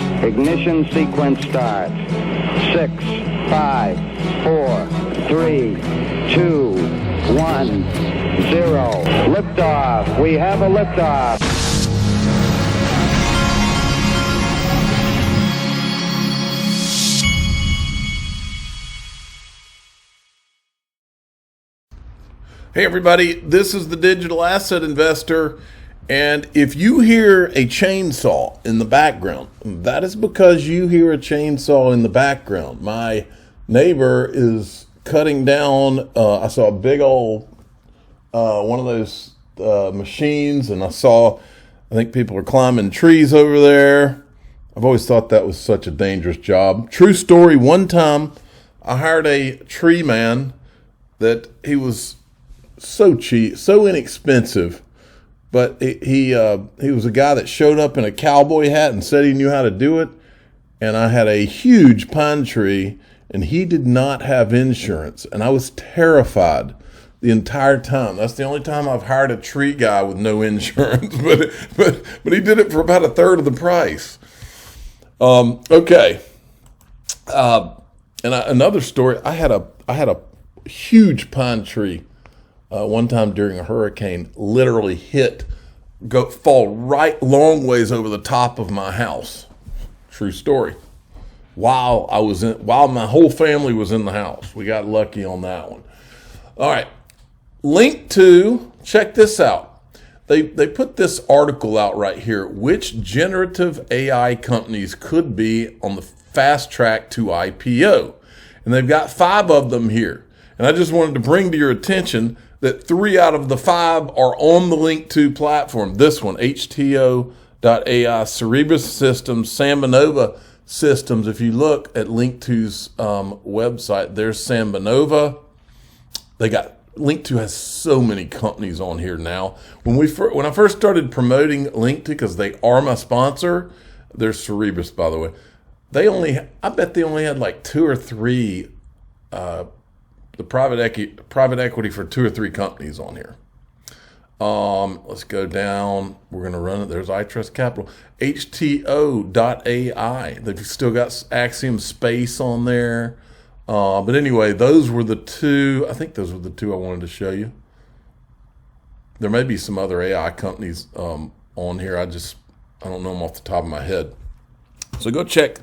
Ignition sequence starts. 6, 5, 4, 3, 2, 1, 0. Liftoff. We have a liftoff. Hey everybody, this is the Digital Asset Investor, and if you hear a chainsaw in the background, that is because you hear a chainsaw in the background. My neighbor is cutting down, I saw a big old, one of those machines, and I think people are climbing trees over there. I've always thought that was such a dangerous job. True story, one time I hired a tree man that he was so cheap, so inexpensive, but he was a guy that showed up in a cowboy hat and said he knew how to do it. And I had a huge pine tree, and he did not have insurance, and I was terrified the entire time. That's the only time I've hired a tree guy with no insurance, but he did it for about a third of the price. Okay. Another story. I had a huge pine tree. One time during a hurricane, literally fall right long ways over the top of my house. True story. While my whole family was in the house, we got lucky on that one. All right, link to, check this out. They put this article out right here. Which generative AI companies could be on the fast track to IPO? And they've got 5 of them here. And I just wanted to bring to your attention that 3 out of the 5 are on the Link2 platform. This one, HTO.ai, Cerebras Systems, Sambanova Systems. If you look at Link2's website, there's Sambanova. Link2 has so many companies on here now. When I first started promoting Link2, because they are my sponsor, there's Cerebras, by the way. I bet they only had like 2 or 3 the private equity for 2 or 3 companies on here. Let's go down. We're going to run it. There's iTrustCapital. HTO.ai. They've still got Axiom Space on there. But anyway, those were the 2. I think those were the 2 I wanted to show you. There may be some other AI companies on here. I don't know them off the top of my head. So go check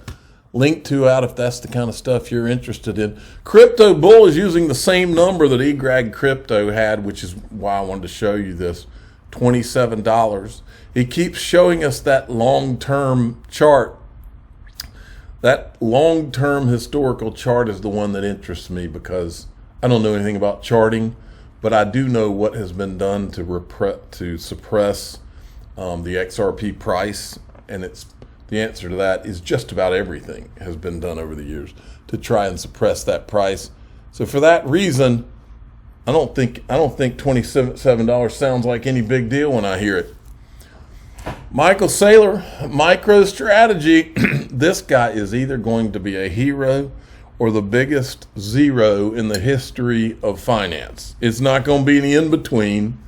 Link2 out if that's the kind of stuff you're interested in. Crypto Bull is using the same number that eGrag Crypto had, which is why I wanted to show you this, $27. He keeps showing us that long-term chart. That long-term historical chart is the one that interests me because I don't know anything about charting, but I do know what has been done to suppress the XRP price, and the answer to that is just about everything has been done over the years to try and suppress that price. So for that reason, I don't think $27 sounds like any big deal when I hear it. Michael Saylor, MicroStrategy. This guy is either going to be a hero or the biggest zero in the history of finance. It's not going to be any in between.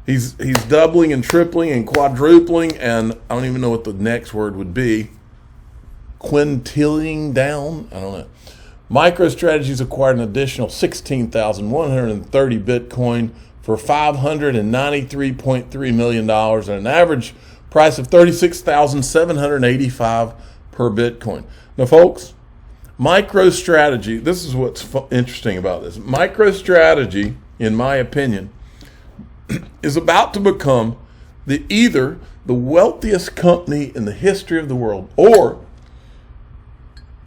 He's doubling and tripling and quadrupling, and I don't even know what the next word would be. Quintilling down? I don't know. MicroStrategy's acquired an additional 16,130 Bitcoin for $593.3 million at an average price of $36,785 per Bitcoin. Now, folks, MicroStrategy, this is what's interesting about this. MicroStrategy, in my opinion, is about to become either the wealthiest company in the history of the world or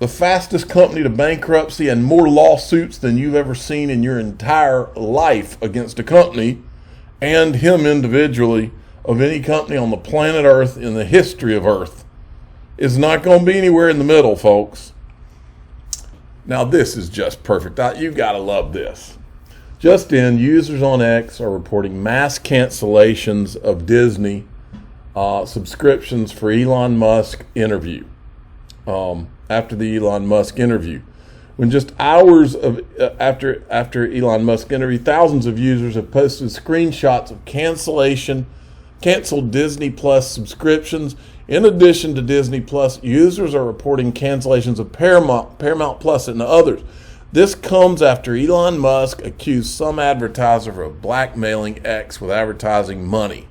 the fastest company to bankruptcy and more lawsuits than you've ever seen in your entire life against a company and him individually of any company on the planet Earth in the history of Earth. Is not going to be anywhere in the middle, folks. Now, this is just perfect. You've got to love this. Just in, users on X are reporting mass cancellations of Disney subscriptions for Elon Musk interview. After the Elon Musk interview, when just hours after Elon Musk interview, thousands of users have posted screenshots of canceled Disney Plus subscriptions In addition to Disney Plus, users are reporting cancellations of Paramount Plus and others. This comes after Elon Musk accused some advertiser of blackmailing X with advertising money.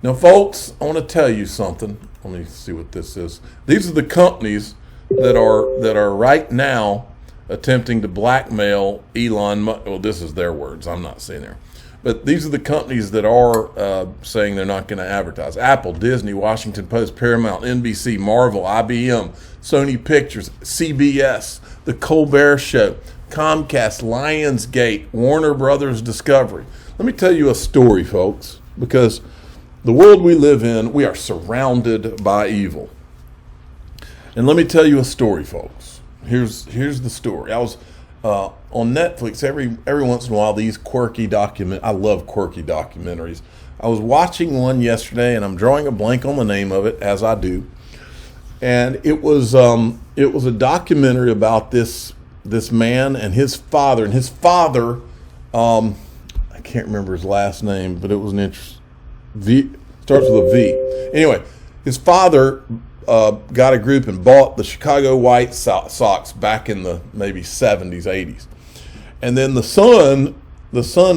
Now, folks, I want to tell you something. Let me see what this is. These are the companies that are right now attempting to blackmail Elon Musk. Well, this is their words. I'm not saying there. But these are the companies that are saying they're not going to advertise. Apple, Disney, Washington Post, Paramount, NBC, Marvel, IBM, Sony Pictures, CBS, The Colbert Show, Comcast, Lionsgate, Warner Brothers Discovery. Let me tell you a story, folks, because the world we live in, we are surrounded by evil. And let me tell you a story, folks. Here's the story. I was on Netflix every once in a while. These quirky I love quirky documentaries. I was watching one yesterday, and I'm drawing a blank on the name of it, as I do. And it was a documentary about this man and his father. And his father, I can't remember his last name, but it was an interesting. Starts with a V. Anyway, his father got a group and bought the Chicago White Sox back in the maybe 70s, 80s. And then the son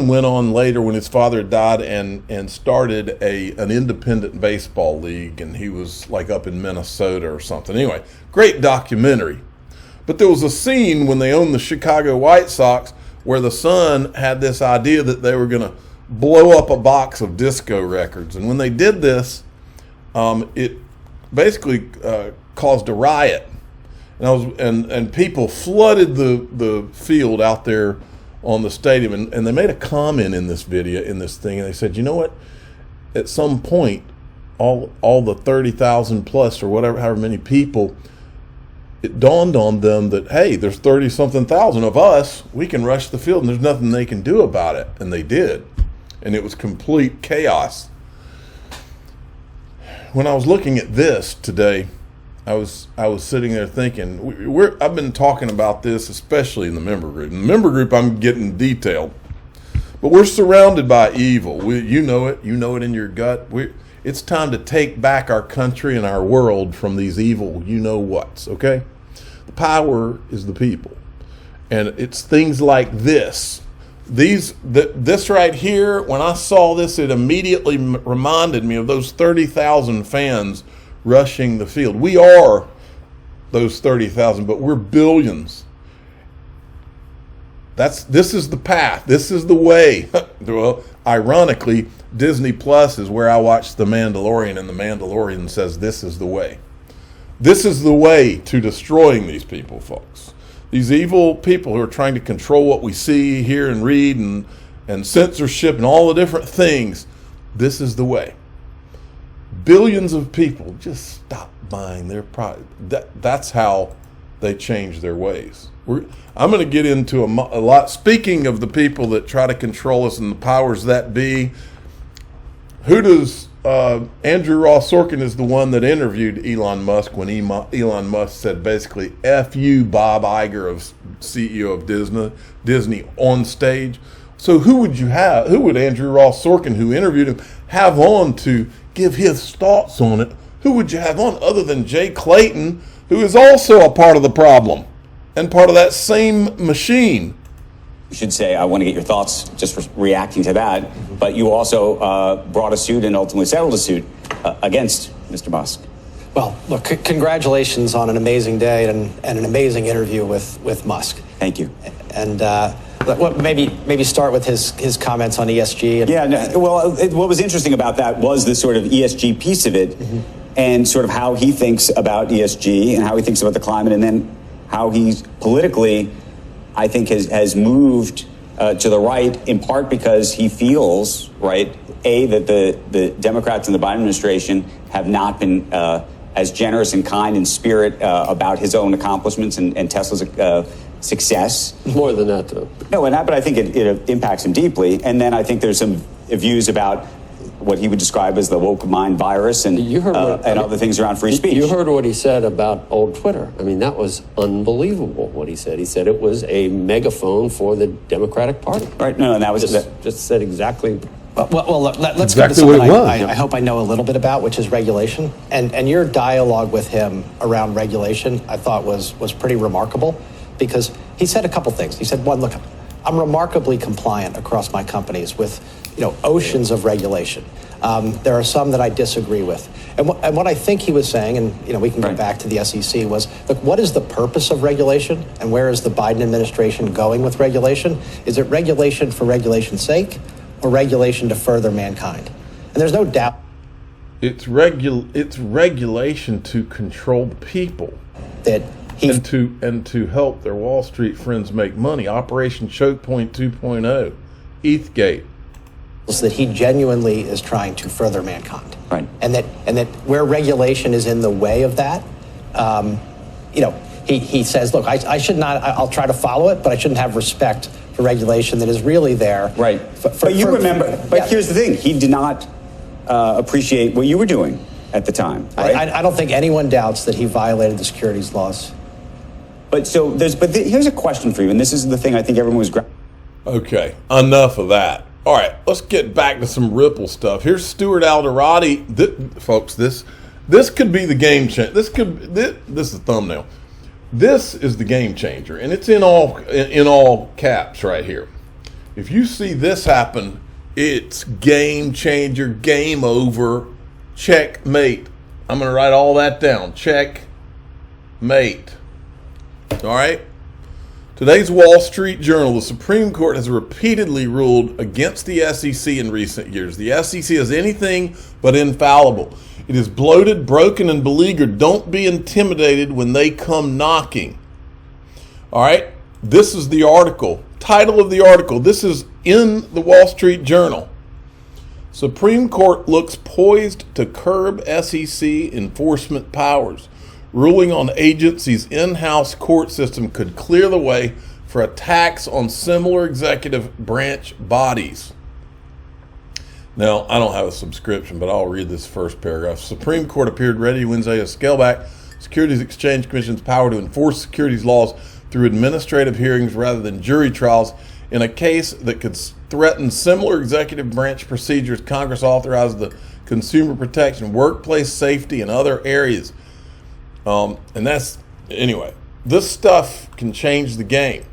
went on later when his father died and started an independent baseball league, and he was like up in Minnesota or something. Anyway, great documentary. But there was a scene when they owned the Chicago White Sox where the son had this idea that they were going to blow up a box of disco records. And when they did this, it basically caused a riot. And people flooded the field out there on the stadium. And they made a comment in this video, in this thing, and they said, you know what? At some point, all the 30,000 plus or whatever, however many people, it dawned on them that, hey, there's 30-something thousand of us. We can rush the field, and there's nothing they can do about it. And they did. And it was complete chaos. When I was looking at this today, I was sitting there thinking, I've been talking about this, especially in the member group. In the member group, I'm getting detailed. But we're surrounded by evil. You know it in your gut. It's time to take back our country and our world from these evil you-know-whats, okay? The power is the people. And it's things like this. This right here, when I saw this, it immediately reminded me of those 30,000 fans rushing the field. We are those 30,000, but we're billions. This is the path. This is the way. Well, ironically, Disney Plus is where I watched The Mandalorian, and The Mandalorian says this is the way. This is the way to destroying these people, folks. These evil people who are trying to control what we see, hear, and read, and censorship and all the different things. This is the way. Billions of people just stop buying their product. That's how they change their ways. I'm going to get into a lot. Speaking of the people that try to control us and the powers that be, who does Andrew Ross Sorkin is the one that interviewed Elon Musk when Elon Musk said basically, F you, Bob Iger, of CEO of Disney on stage. So who would Andrew Ross Sorkin, who interviewed him, have on to give his thoughts on it? Who would you have on other than Jay Clayton, who is also a part of the problem and part of that same machine? You should say, I want to get your thoughts just for reacting to that. But you also brought a suit and ultimately settled a suit against Mr. Musk. Well, look, congratulations on an amazing day and an amazing interview with Musk. Thank you. And maybe start with his comments on ESG. What was interesting about that was the sort of ESG piece of it, and sort of how he thinks about ESG and how he thinks about the climate, and then how he's politically, I think, has moved to the right, in part because he feels, right, that the Democrats and the Biden administration have not been as generous and kind in spirit about his own accomplishments and Tesla's success. More than that, though. No, but I think it impacts him deeply. And then I think there's some views about what he would describe as the woke mind virus and other things around free speech. You heard what he said about old Twitter. I mean, that was unbelievable what he said. He said it was a megaphone for the Democratic Party. Right. No, and that was just said exactly Well, let's exactly go to what something it was. I hope I know a little bit about, which is regulation. And your dialogue with him around regulation, I thought was pretty remarkable, because he said a couple things. He said, one, look, I'm remarkably compliant across my companies with oceans of regulation. There are some that I disagree with. And what I think he was saying, and we can go back to the SEC, was, look, what is the purpose of regulation, and where is the Biden administration going with regulation? Is it regulation for regulation's sake, or regulation to further mankind? And there's no doubt. It's regulation to control the people. That and to help their Wall Street friends make money. Operation Choke Point 2.0, ETHgate. That he genuinely is trying to further mankind, right? And that where regulation is in the way of that, he says, look, I should not. I'll try to follow it, but I shouldn't have respect for regulation that is really there, right? But here's the thing: he did not appreciate what you were doing at the time. Right? I don't think anyone doubts that he violated the securities laws. But here's a question for you, and this is the thing I think everyone was. Okay, enough of that. All right, let's get back to some Ripple stuff. Here's Stuart Alderati. Folks, this could be the game changer. This is the thumbnail. This is the game changer, and it's in all caps right here. If you see this happen, it's game changer, game over, checkmate. I'm going to write all that down. Checkmate. All right. Today's Wall Street Journal, the Supreme Court has repeatedly ruled against the SEC in recent years. The SEC is anything but infallible. It is bloated, broken, and beleaguered. Don't be intimidated when they come knocking. All right? This is the article. Title of the article. This is in the Wall Street Journal. Supreme Court looks poised to curb SEC enforcement powers. Ruling on agency's in-house court system could clear the way for attacks on similar executive branch bodies. Now, I don't have a subscription, but I'll read this first paragraph. Supreme Court appeared ready Wednesday to scale back Securities Exchange Commission's power to enforce securities laws through administrative hearings rather than jury trials in a case that could threaten similar executive branch procedures Congress authorized the consumer protection, workplace safety, and other areas. This stuff can change the game.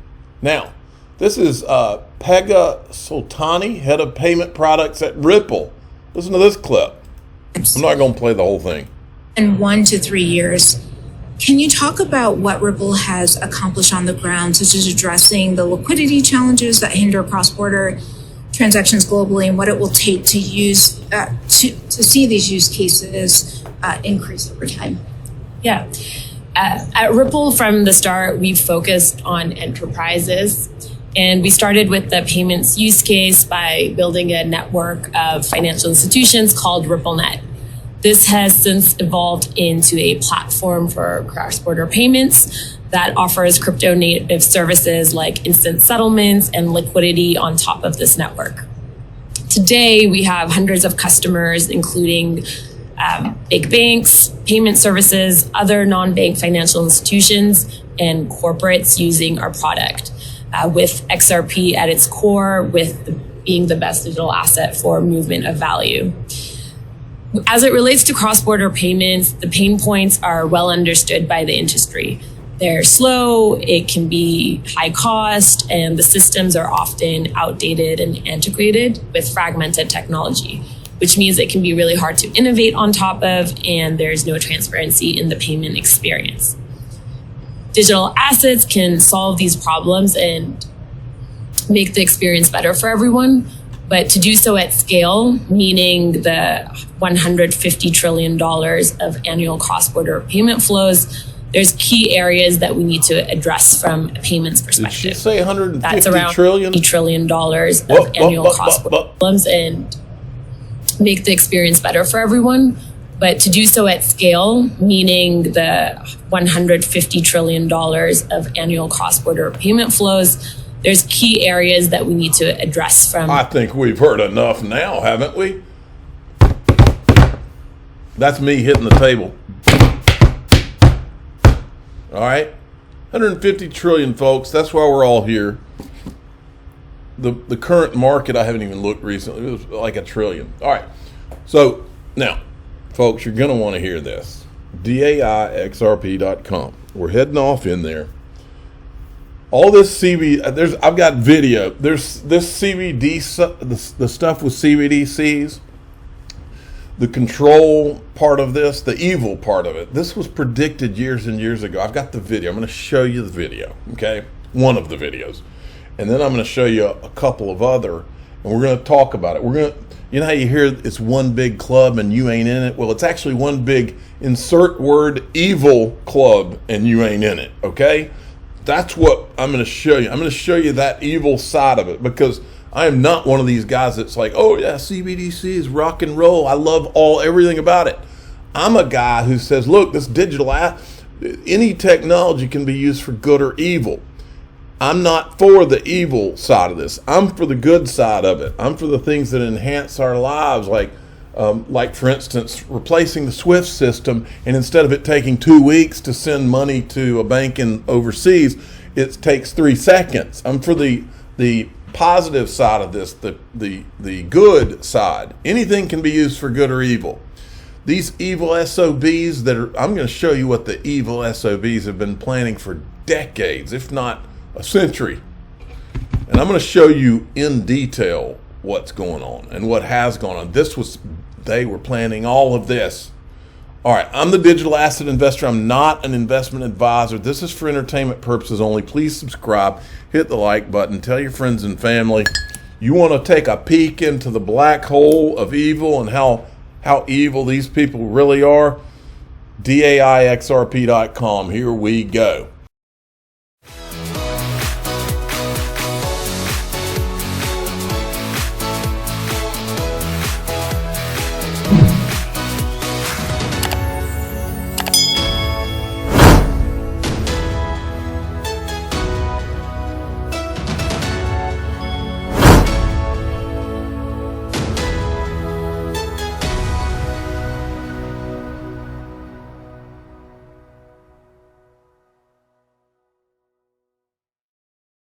Now, this is Pega Soltani, head of payment products at Ripple. Listen to this clip. I'm not going to play the whole thing. In 1 to 3 years, can you talk about what Ripple has accomplished on the ground, such as addressing the liquidity challenges that hinder cross-border transactions globally, and what it will take to use to see these use cases increase over time? Yeah. At Ripple, from the start, we've focused on enterprises. And we started with the payments use case by building a network of financial institutions called RippleNet. This has since evolved into a platform for cross-border payments that offers crypto-native services like instant settlements and liquidity on top of this network. Today, we have hundreds of customers, including big banks, payment services, other non-bank financial institutions, and corporates using our product, with XRP at its core, being the best digital asset for movement of value. As it relates to cross-border payments, the pain points are well understood by the industry. They're slow, it can be high cost, and the systems are often outdated and antiquated with fragmented technology, which means it can be really hard to innovate on top of, and there's no transparency in the payment experience. Digital assets can solve these problems and make the experience better for everyone, but to do so at scale, meaning the $150 trillion of annual cross-border payment flows, there's key areas that we need to address from a payments perspective. Did she say 150 That's around trillion? $50 trillion of annual cross-border problems and make the experience better for everyone. But to do so at scale, meaning the $150 trillion of annual cross-border payment flows, there's key areas that we need to address from. I think we've heard enough now, haven't we? That's me hitting the table. All right? 150 trillion, folks. That's why we're all here. the current market, I haven't even looked recently. It was like $1 trillion. All right. So now, folks, you're going to want to hear this. DAIXRP.com. We're heading off in there. All this I've got video. There's this CBD, the stuff with CBDCs, the control part of this, the evil part of it. This was predicted years and years ago. I've got the video. I'm going to show you the video, okay? One of the videos. And then I'm going to show you a couple of other, and we're going to talk about it. You know how you hear it's one big club and you ain't in it? Well, it's actually one big insert word evil club and you ain't in it, okay? That's what I'm going to show you. I'm going to show you that evil side of it, because I am not one of these guys that's like, oh yeah, CBDC is rock and roll. I love everything about it. I'm a guy who says, look, this digital any technology can be used for good or evil. I'm not for the evil side of this. I'm for the good side of it. I'm for the things that enhance our lives, like for instance, replacing the SWIFT system, and instead of it taking 2 weeks to send money to a bank overseas, it takes 3 seconds. I'm for the positive side of this, the good side. Anything can be used for good or evil. These evil SOBs I'm going to show you what the evil SOBs have been planning for decades, if not a century. And I'm going to show you in detail what's going on and what has gone on. They were planning all of this. All right, I'm the digital asset investor. I'm not an investment advisor. This is for entertainment purposes only. Please subscribe, hit the like button, tell your friends and family. You want to take a peek into the black hole of evil and how evil these people really are? DAIXRP.com. Here we go.